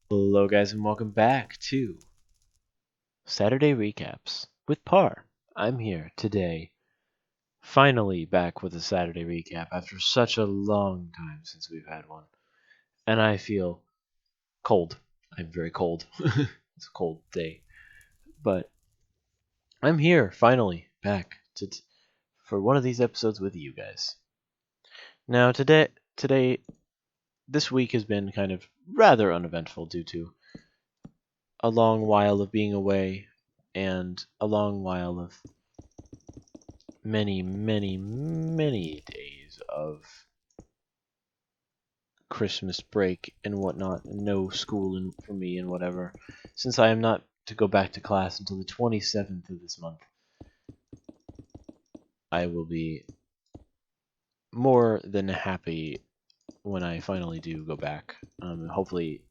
Hello, guys, and welcome back to Saturday Recaps with Par. I'm here today, finally back with a Saturday recap after such a long time since we've had one. And I feel cold. I'm very cold. It's a cold day. But I'm here, finally, back for one of these episodes with you guys. Now, today, this week has been kind of rather uneventful due to a long while of being away and a long while of many days of Christmas break and whatnot, and no school for me and whatever, since I am not to go back to class until the 27th of this month. I will be more than happy when I finally do go back. Hopefully,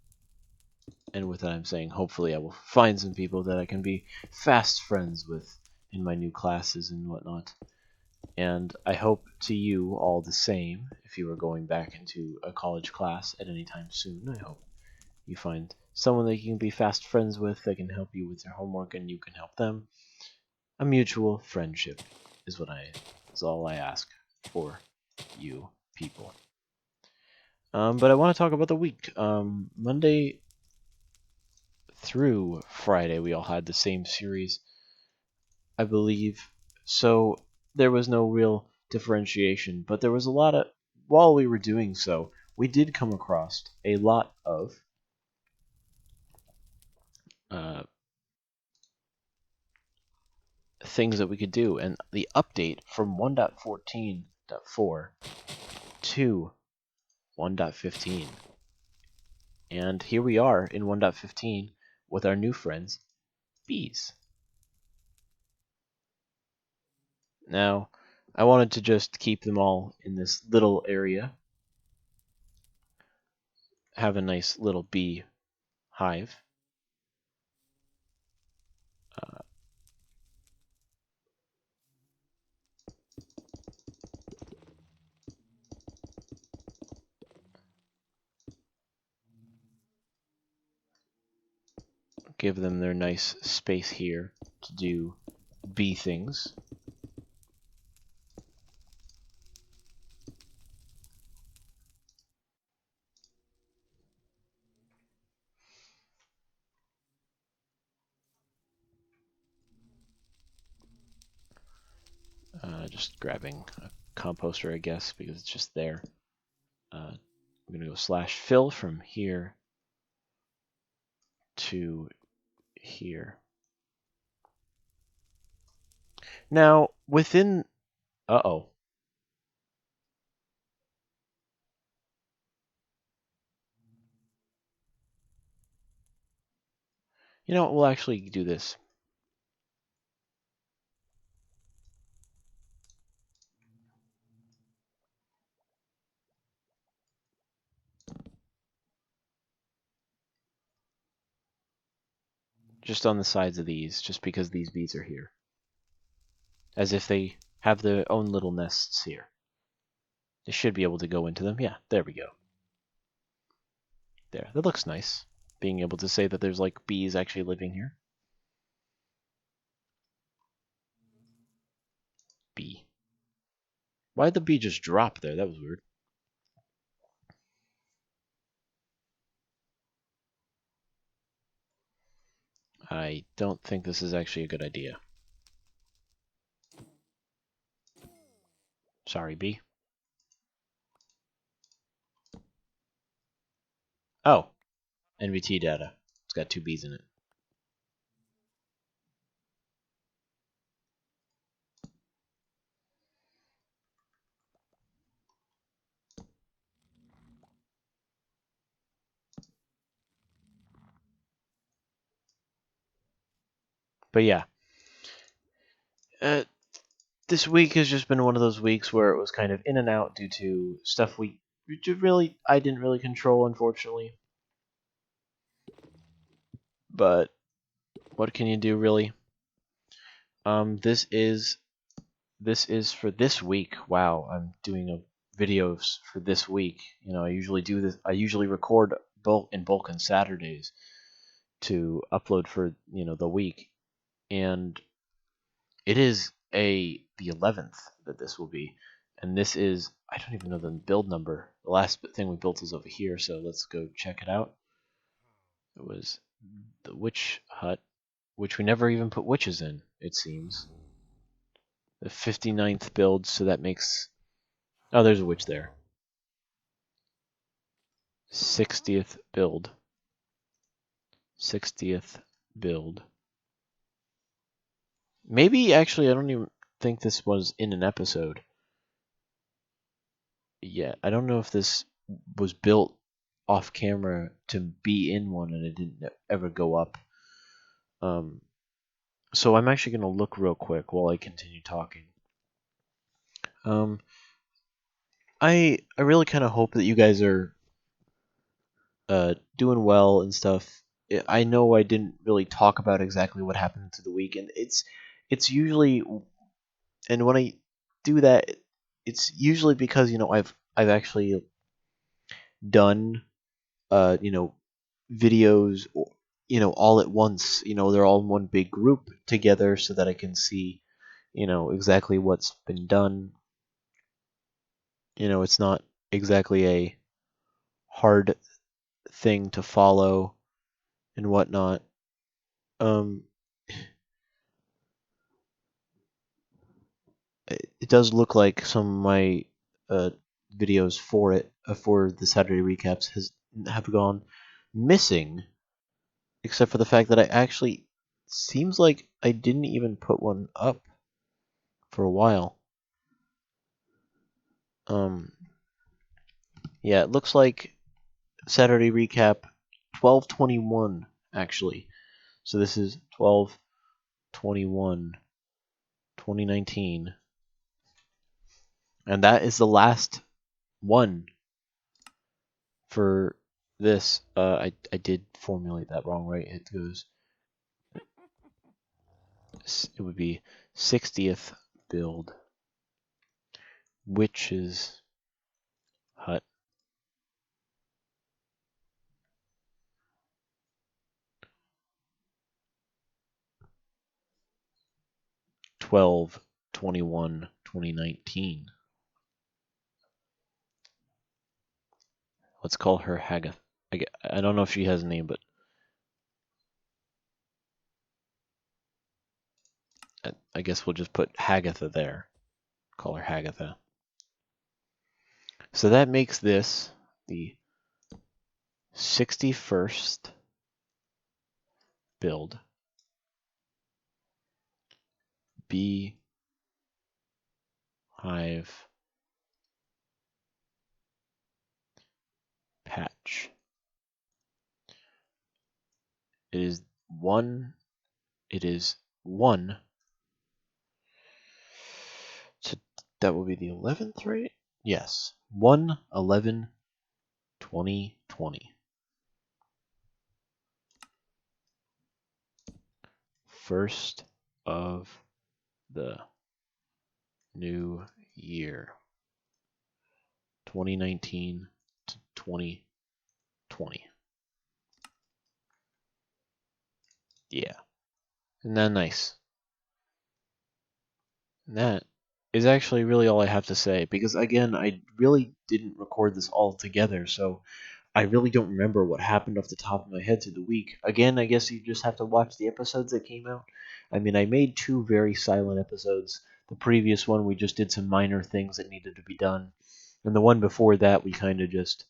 and with that I'm saying hopefully I will find some people that I can be fast friends with in my new classes and whatnot. And I hope to you all the same, if you are going back into a college class at any time soon. I hope you find someone that you can be fast friends with that can help you with your homework and you can help them. A mutual friendship is all I ask for you people. But I want to talk about the week. Monday through Friday, we all had the same series, I believe. So there was no real differentiation, but there was a lot of, while we were doing so, we did come across a lot of things that we could do, and the update from 1.14.4 to 1.15. And here we are in 1.15 with our new friends, bees. Now, I wanted to just keep them all in this little area, have a nice little bee hive. Give them their nice space here to do bee things. Just grabbing a composter, I guess, because it's just there. I'm going to go /fill from here to here. Now, within... Uh-oh. You know what? We'll actually do this. Just on the sides of these, just because these bees are here. As if they have their own little nests here. They should be able to go into them. Yeah, there we go. There. That looks nice. Being able to say that there's like bees actually living here. Bee. Why did the bee just drop there? That was weird. I don't think this is actually a good idea. Sorry, bee. Oh, NVT data. It's got 2 bees in it. But yeah. This week has just been one of those weeks where it was kind of in and out due to stuff I didn't really control, unfortunately. But what can you do, really? This is for this week. Wow, I'm doing a videos for this week. You know, I usually do this. I usually record bulk on Saturdays to upload for the week, and it is the 11th that this will be, and this is, I don't even know the build number. The last thing we built is over here, so let's go check it out. It was the witch hut, which we never even put witches in, it seems. The 59th build, so that makes, oh, there's a witch there. 60th build. 60th build. Maybe, actually, I don't even think this was in an episode. Yeah, I don't know if this was built off camera to be in one and it didn't ever go up. So I'm actually going to look real quick while I continue talking. I really kind of hope that you guys are doing well and stuff. I know I didn't really talk about exactly what happened through the week, and it's usually, and when I do that, it's usually because I've actually done videos all at once. They're all in one big group together so that I can see exactly what's been done. It's not exactly a hard thing to follow and whatnot. It does look like some of my videos for the Saturday recaps have gone missing, except for the fact that I actually seems like I didn't even put one up for a while. Yeah, it looks like Saturday recap 12/21 actually. So this is 12/21 2019. And that is the last one for this. I did formulate that wrong, right? It would be 60th build, witch's hut. (12/21/2019). Let's call her Hagath. I don't know if she has a name, but I guess we'll just put Hagatha there. Call her Hagatha. So that makes this the 61st build. Bee Hive patch. It is one. So that will be the 11th, right? Yes. 1/11/2020. First of the new year. 2019 to 2020. Yeah. Isn't that nice? And that is actually really all I have to say, because again, I really didn't record this all together, so I really don't remember what happened off the top of my head through the week. Again, I guess you just have to watch the episodes that came out. I mean, I made 2 very silent episodes. The previous one, we just did some minor things that needed to be done. And the one before that, we kind of just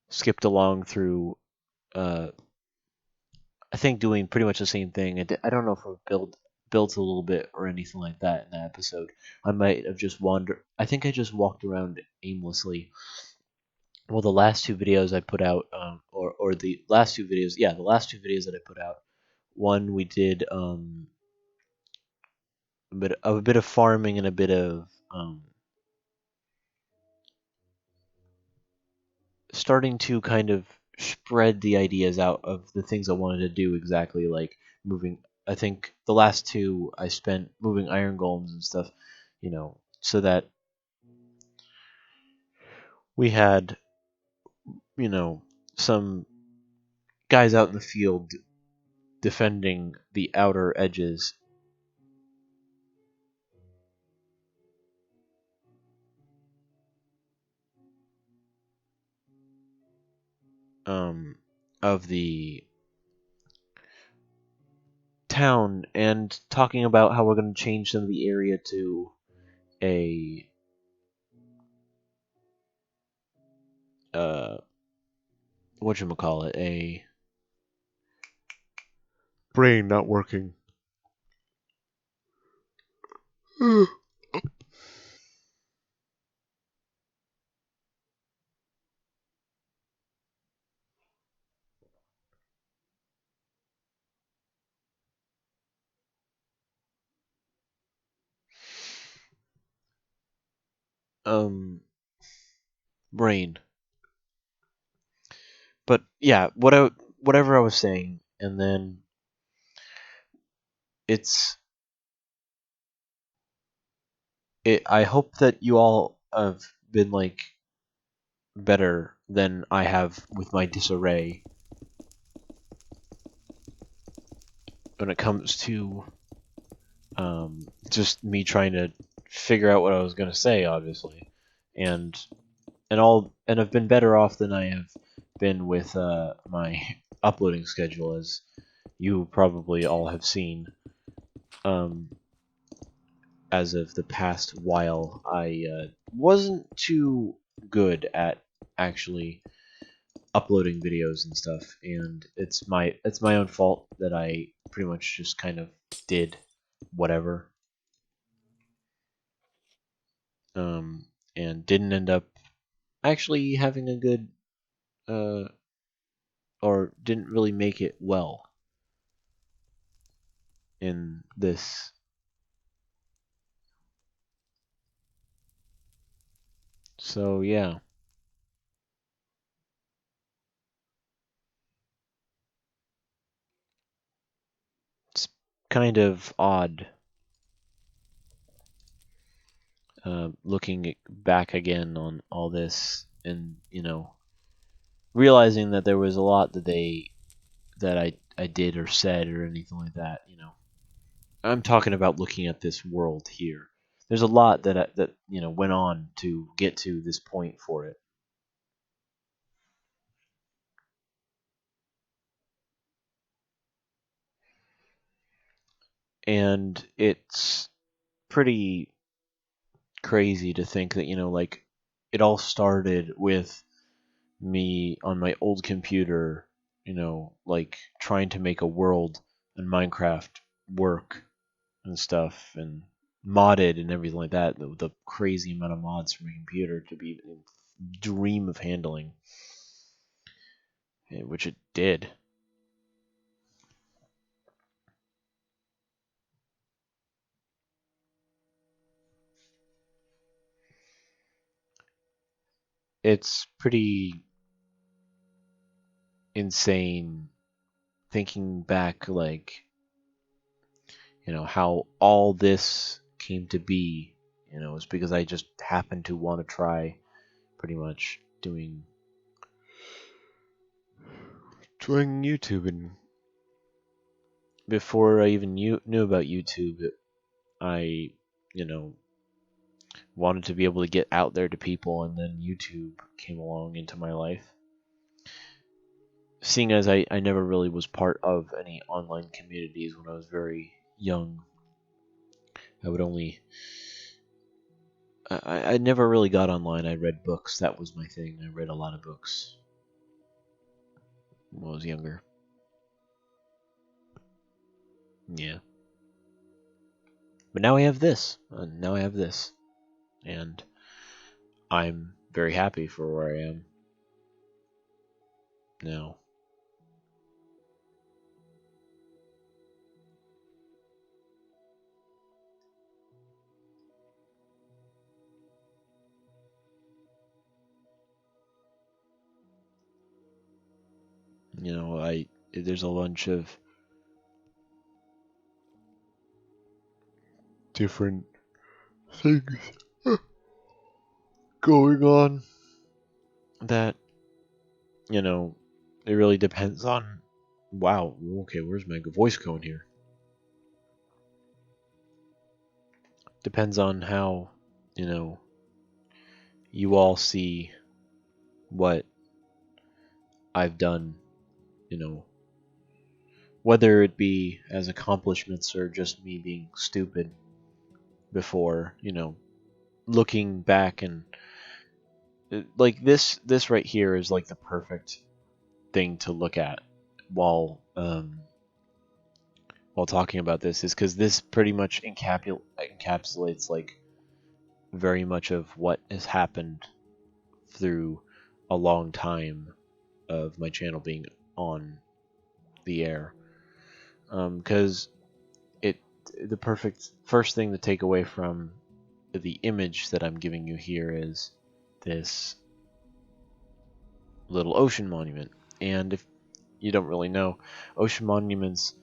skipped along through, I think, doing pretty much the same thing. I don't know if we built a little bit or anything like that in that episode. I might have just wandered. I think I just walked around aimlessly. Well, the last 2 videos I put out, or the last 2 videos, yeah, the last 2 videos that I put out. One we did a bit of farming and a bit of starting to kind of spread the ideas out of the things I wanted to do exactly, like moving. I think the last 2 I spent moving iron golems and stuff, so that we had, some guys out in the field defending the outer edges of the town and talking about how we're going to change some of the area to a whatchamacallit, a brain not working. Brain. But yeah, whatever I was saying, and then it's I hope that you all have been like better than I have with my disarray when it comes to just me trying to figure out what I was gonna say, obviously, and I've been better off than I have been with my uploading schedule, as you probably all have seen. Um, as of the past while, I wasn't too good at actually uploading videos and stuff, and it's my own fault that I pretty much just kind of did whatever, um, and didn't end up actually having a good uh, or didn't really make it well in this. So yeah, it's kind of odd looking back again on all this, and realizing that there was a lot that I did or said or anything like that. I'm talking about looking at this world here. There's a lot that went on to get to this point for it, and it's pretty crazy to think that like it all started with me on my old computer, like trying to make a world in Minecraft work and stuff, and modded and everything like that. The crazy amount of mods for my computer to be dream of handling, which it did. It's pretty insane thinking back, like, how all this came to be. It's because I just happened to want to try pretty much doing YouTube, and before I even knew about YouTube, I, you know, wanted to be able to get out there to people, and then YouTube came along into my life. Seeing as I never really was part of any online communities when I was very young, I would only. I never really got online. I read books. That was my thing. I read a lot of books when I was younger. Yeah. But now I have this. Now I have this. And I'm very happy for where I am now. There's a bunch of different things going on that, it really depends on. Wow. Okay, where's my voice going here? Depends on how, you know, you all see what I've done, you know, whether it be as accomplishments or just me being stupid before, you know, looking back and like this right here is like the perfect thing to look at while talking about this, is because this pretty much encapsulates like very much of what has happened through a long time of my channel being on the air. Because the perfect first thing to take away from the image that I'm giving you here is this little ocean monument. And if you don't really know, ocean monuments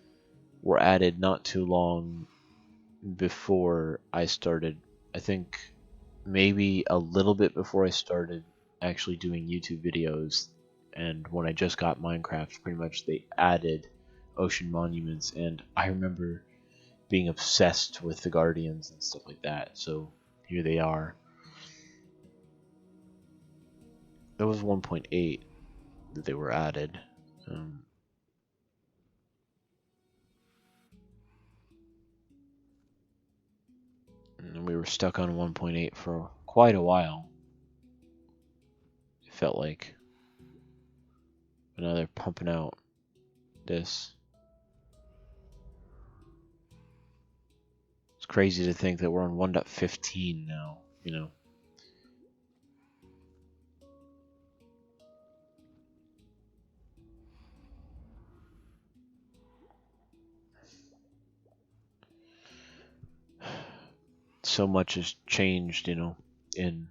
were added not too long before I started. I think maybe a little bit before I started actually doing YouTube videos, and when I just got Minecraft, pretty much they added ocean monuments, and I remember being obsessed with the Guardians and stuff like that, so here they are. That was 1.8 that they were added. And we were stuck on 1.8 for quite a while. It felt like. But now they're pumping out this. It's crazy to think that we're on 1.15 now, you know. So much has changed, you know, in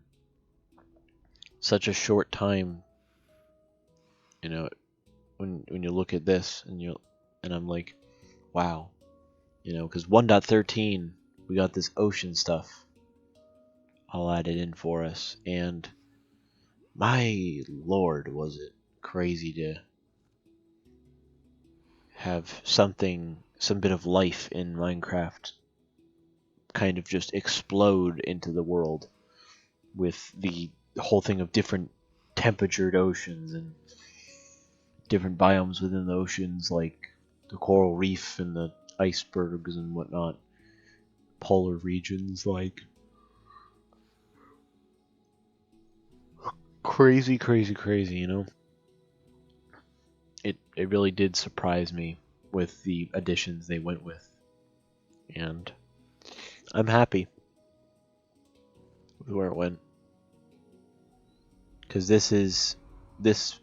such a short time. You know, when you look at this and I'm like, wow, you know, because 1.13 we got this ocean stuff all added in for us, and my lord, was it crazy to have some bit of life in Minecraft kind of just explode into the world with the whole thing of different temperatured oceans and different biomes within the oceans, like the coral reef and the icebergs and whatnot, polar regions, like crazy, you know. It really did surprise me with the additions they went with, and I'm happy with where it went, because this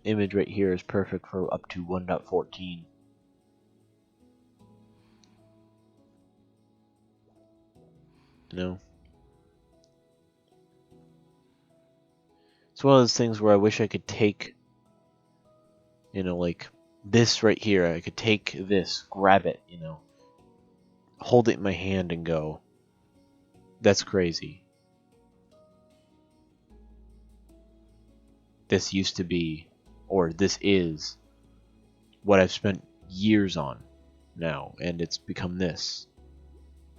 image right here is perfect for up to 1.14. You know, it's one of those things where I wish I could take, you know, like this right here, I could take this, grab it, you know, hold it in my hand and go, that's crazy. This used to be, or this is, what I've spent years on now, and it's become this.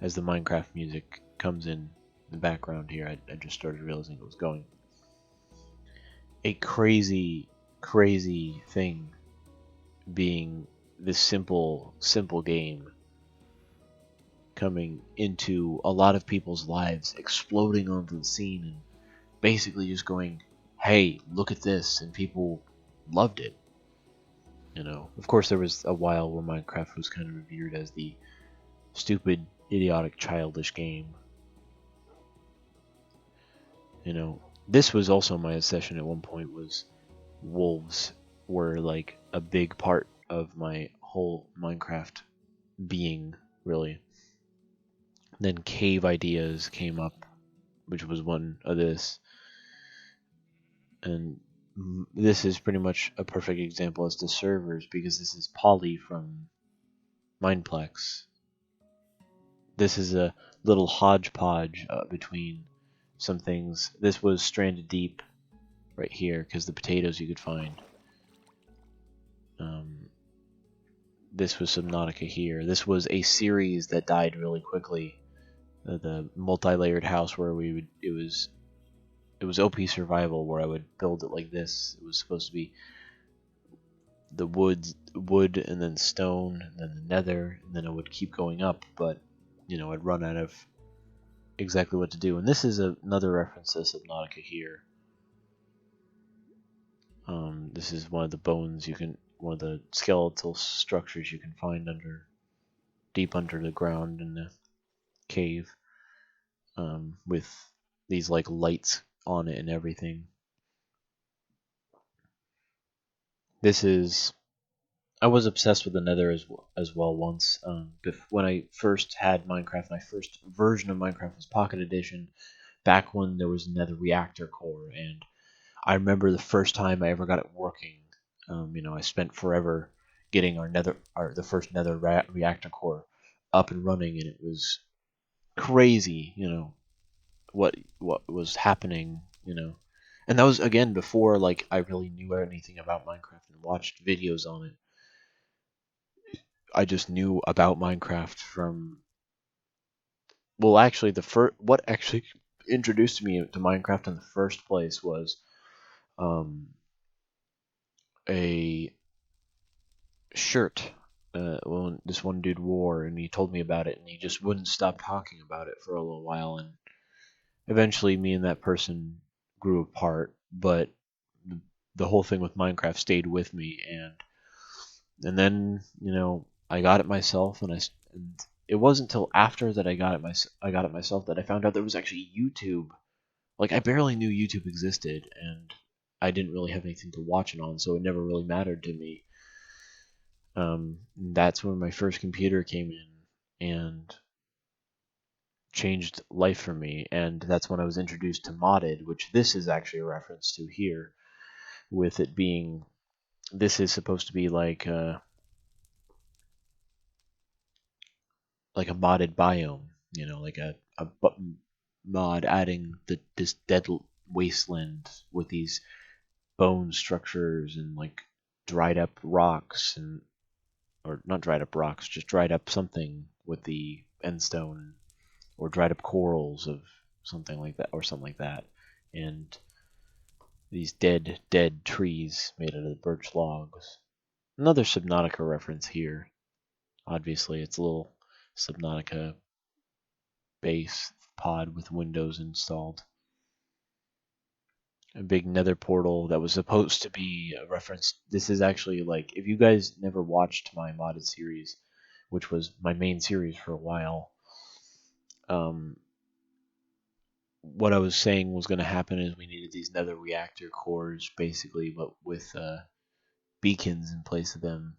As the Minecraft music comes in the background here, I just started realizing it was going. A crazy, crazy thing being this simple game coming into a lot of people's lives, exploding onto the scene, and basically just going, hey, look at this, and people loved it. You know, of course there was a while where Minecraft was kind of revered as the stupid, idiotic, childish game. You know, this was also my obsession at one point, was wolves were like a big part of my whole Minecraft being, really. Then cave ideas came up, which was one of this. And this is pretty much a perfect example as to servers, because this is Polly from Mineplex. This is a little hodgepodge between some things. This was Stranded Deep right here, because the potatoes you could find. This was Subnautica here. This was a series that died really quickly. The multi-layered house where it was OP survival, where I would build it like this. It was supposed to be the wood and then stone and then the nether, and then it would keep going up, but I'd run out of exactly what to do. And this is another reference to Subnautica here. This is one of the bones one of the skeletal structures you can find deep under the ground in the cave, with these like lights on it and everything. I was obsessed with the Nether as well once. When I first had Minecraft, my first version of Minecraft was Pocket Edition, back when there was a Nether reactor core, and I remember the first time I ever got it working. I spent forever getting the first Nether reactor core up and running, and it was crazy. What was happening. And that was again before like I really knew anything about Minecraft and watched videos on it. I just knew about Minecraft from, well, actually what actually introduced me to Minecraft in the first place was a shirt. Well, this one dude wore, and he told me about it, and he just wouldn't stop talking about it for a little while, and eventually me and that person grew apart, but the whole thing with Minecraft stayed with me, and then I got it myself, and it wasn't until after that I got it myself that I found out there was actually YouTube. Like, I barely knew YouTube existed, and I didn't really have anything to watch it on, so it never really mattered to me. That's when my first computer came in and changed life for me, and that's when I was introduced to modded, which this is actually a reference to here, with it being, this is supposed to be like a modded biome, like a mod adding this dead wasteland with these bone structures and like dried up rocks, or not dried up rocks, just dried up something with the endstone, or dried up corals of something like that, and these dead trees made out of birch logs. Another Subnautica reference here. Obviously, it's a little Subnautica base pod with windows installed. A big nether portal that was supposed to be a reference. This is actually, like, if you guys never watched my modded series, which was my main series for a while, what I was saying was going to happen is we needed these nether reactor cores, basically, but with beacons in place of them,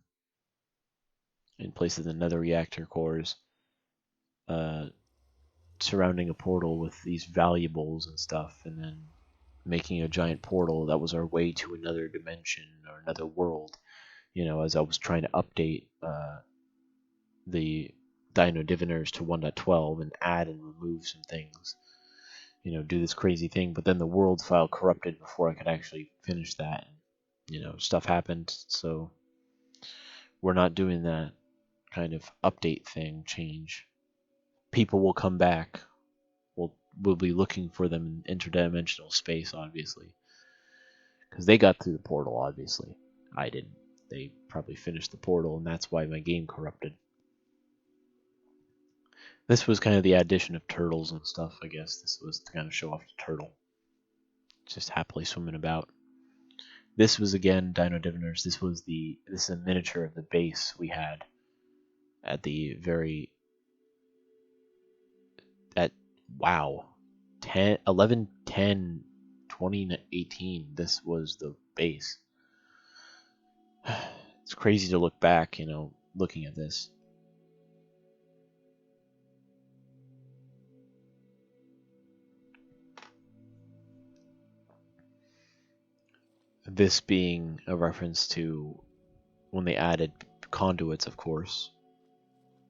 in place of the nether reactor cores, surrounding a portal with these valuables and stuff, and then making a giant portal that was our way to another dimension or another world. As I was trying to update the Dino Diviners to 1.12 and add and remove some things, do this crazy thing, but then the world file corrupted before I could actually finish that. Stuff happened, so we're not doing that kind of update thing, change. People will come back. We'll be looking for them in interdimensional space, obviously, because they got through the portal. Obviously, I didn't. They probably finished the portal, and that's why my game corrupted. This was kind of the addition of turtles and stuff, I guess. This was to kind of show off the turtle, just happily swimming about. This was again Dino Diviners. This is a miniature of the base we had at the very at wow 2018. This was the base. It's crazy to look back, looking at this. This being a reference to when they added conduits, of course.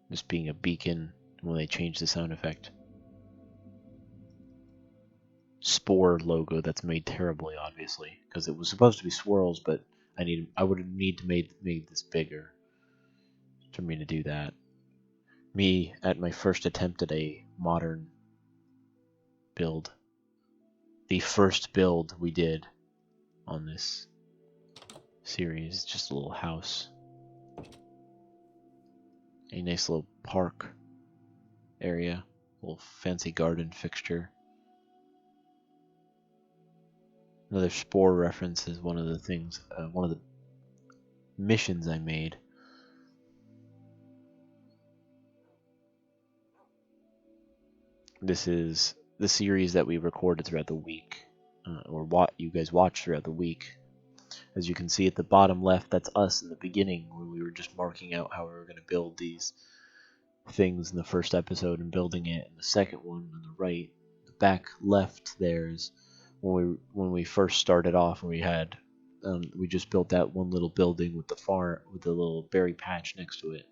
This being a beacon when they changed the sound effect. Spore logo that's made terribly, obviously, because it was supposed to be swirls, but I would need to make this bigger for me to do that. Me at my first attempt at a modern build. The first build we did on this series, just a little house. A nice little park area, a little fancy garden fixture. Another Spore reference is one of the things, one of the missions I made. This is the series that we recorded throughout the week, or what you guys watched throughout the week. As you can see at the bottom left, that's us in the beginning when we were just marking out how we were going to build these things in the first episode and building it. And the second one on the right, the back left, there's when we first started off, and we just built that one little building with the farm with the little berry patch next to it.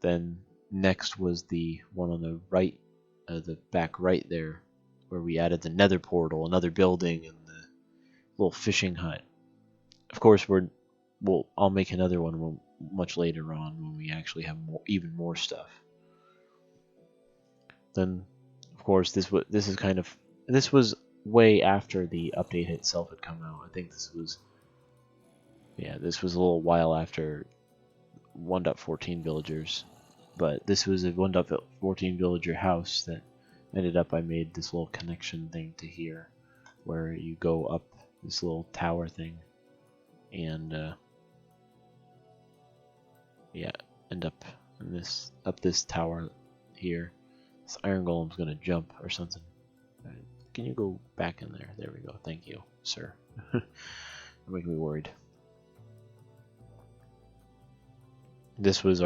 Then next was the one on the right, the back right there, where we added the nether portal, another building, and the little fishing hut. Of course, I'll make another one much later on when we actually have even more stuff. Then, of course, this was way after the update itself had come out. I think this was a little while after 1.14 villagers, but this was a 1.14 villager house that ended up I made this little connection thing to here, where you go up this little tower thing, and end up in this tower here. This iron golem's gonna jump or something. Can you go back in there? There we go. Thank you, sir. You're making me worried. This was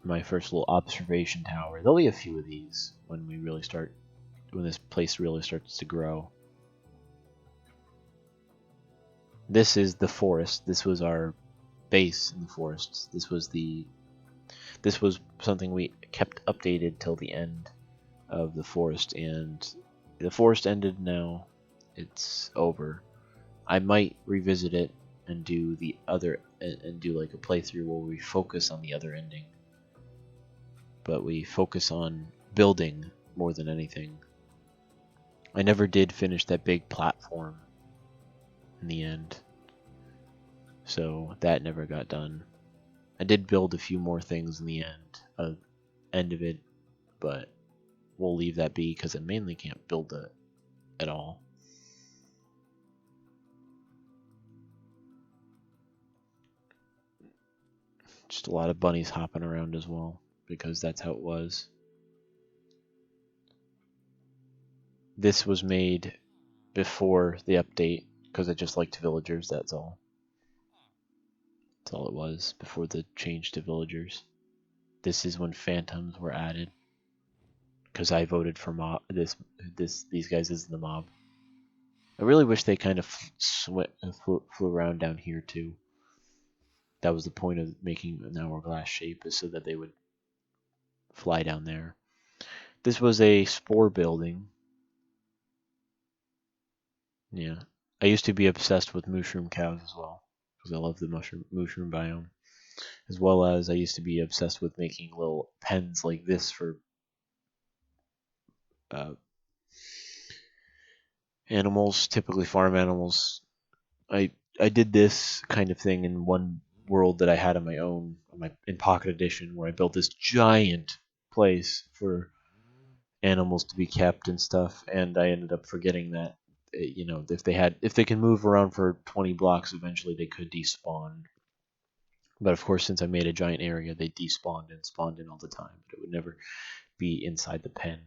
my first little observation tower. There'll be a few of these when this place really starts to grow. This is the forest. This was our base in the forest. This was something we kept updated till the end of the forest, and the forest ended now. It's over. I might revisit it and do like a playthrough where we focus on the other ending. But we focus on building more than anything. I never did finish that big platform in the end, so that never got done. I did build a few more things in the end of it, but we'll leave that be because I mainly can't build it at all. Just a lot of bunnies hopping around as well, because that's how it was. This was made before the update, because I just liked villagers, that's all. That's all it was, before the change to villagers. This is when phantoms were added, because I voted for these guys as the mob. I really wish they kind of flew around down here too. That was the point of making an hourglass shape, is so that they would fly down there. This was a spore building. Yeah. I used to be obsessed with mushroom cows as well, because I love the mushroom biome. As well as I used to be obsessed with making little pens like this for animals, typically farm animals. I did this kind of thing in one world that I had on my own, in Pocket Edition, where I built this giant place for animals to be kept and stuff, and I ended up forgetting that if they can move around for 20 blocks, eventually they could despawn. But of course, since I made a giant area, they despawned and spawned in all the time, but it would never be inside the pen.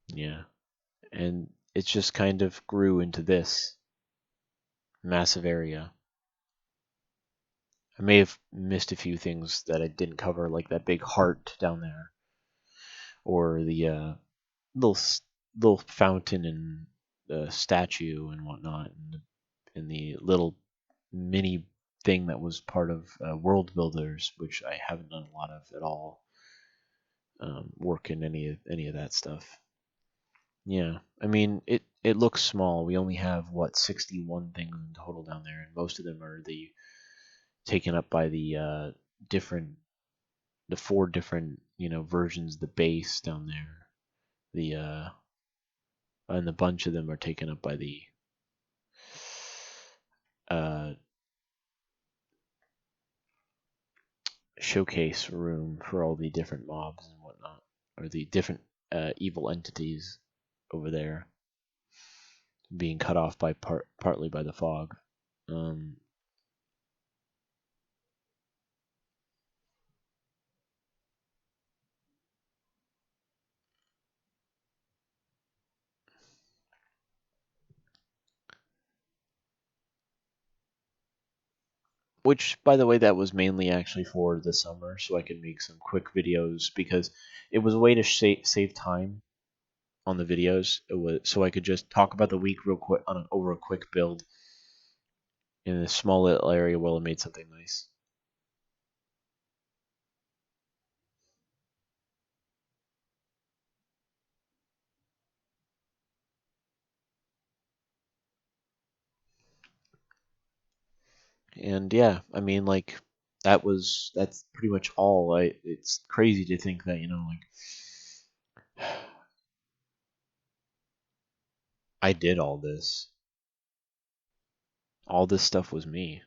Yeah, and it just kind of grew into this massive area. I may have missed a few things that I didn't cover, like that big heart down there, or the little fountain and the statue and whatnot, and the little mini thing that was part of World Builders, which I haven't done a lot of at all. Work in any of that stuff. Yeah, I mean it looks small. We only have what 61 things in total down there, and most of them are the taken up by different the four different versions of the base down there. The and a bunch of them are taken up by the uh showcase room for all the different mobs and whatnot, or the different evil entities over there being cut off by partly by the fog. Um, which, by the way, that was mainly actually for the summer, so I could make some quick videos because it was a way to save time on the videos. It was so I could just talk about the week real quick over a quick build in a small little area while I made something nice. And yeah, I mean, like that's pretty much all. It's crazy to think that like I did all this. All this stuff was me.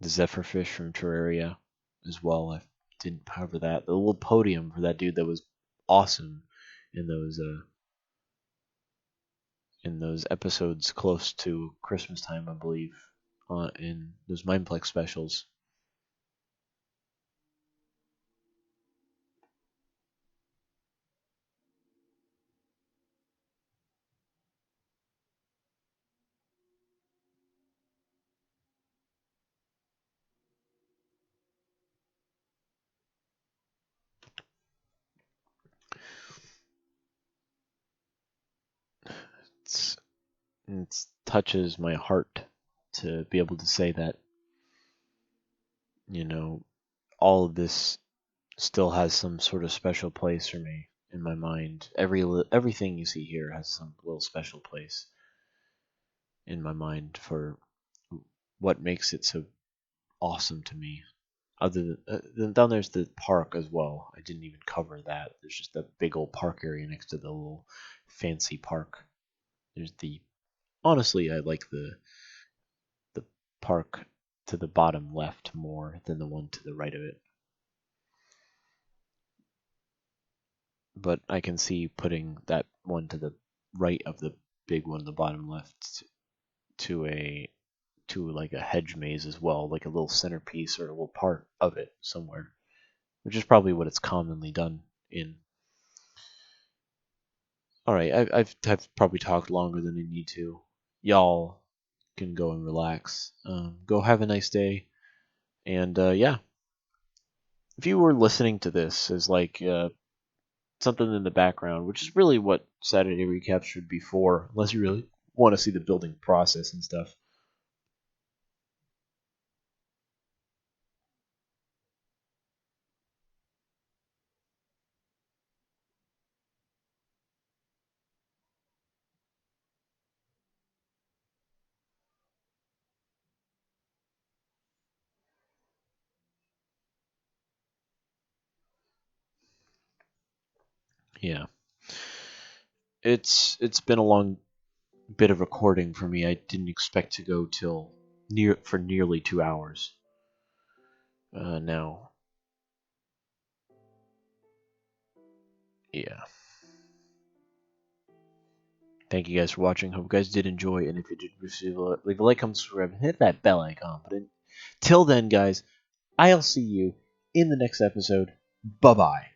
The Zephyrfish from Terraria as well. I didn't cover that. The little podium for that dude that was awesome in those episodes close to Christmas time, I believe, in those Mindplex specials. It's, it touches my heart to be able to say that you know all of this still has some sort of special place for me in my mind. Everything you see here has some little special place in my mind for what makes it so awesome to me. Other than down there's the park as well. I didn't even cover that. There's just a big old park area next to the little fancy park. There's the honestly, I like the park to the bottom left more than the one to the right of it. But I can see putting that one to the right of the big one, the bottom left, to a to like a hedge maze as well, like a little centerpiece or a little part of it somewhere, which is probably what it's commonly done in. All right, I've probably talked longer than I need to. Y'all can go and relax. Go have a nice day, and yeah, if you were listening to this as like something in the background, which is really what Saturday recaps should be for, unless you really want to see the building process and stuff. Yeah, it's been a long bit of recording for me. I didn't expect to go till nearly 2 hours. Now, yeah. Thank you guys for watching. Hope you guys did enjoy, and if you did, leave a like, comment, subscribe, and hit that bell icon. But until then, guys, I'll see you in the next episode. Bye bye.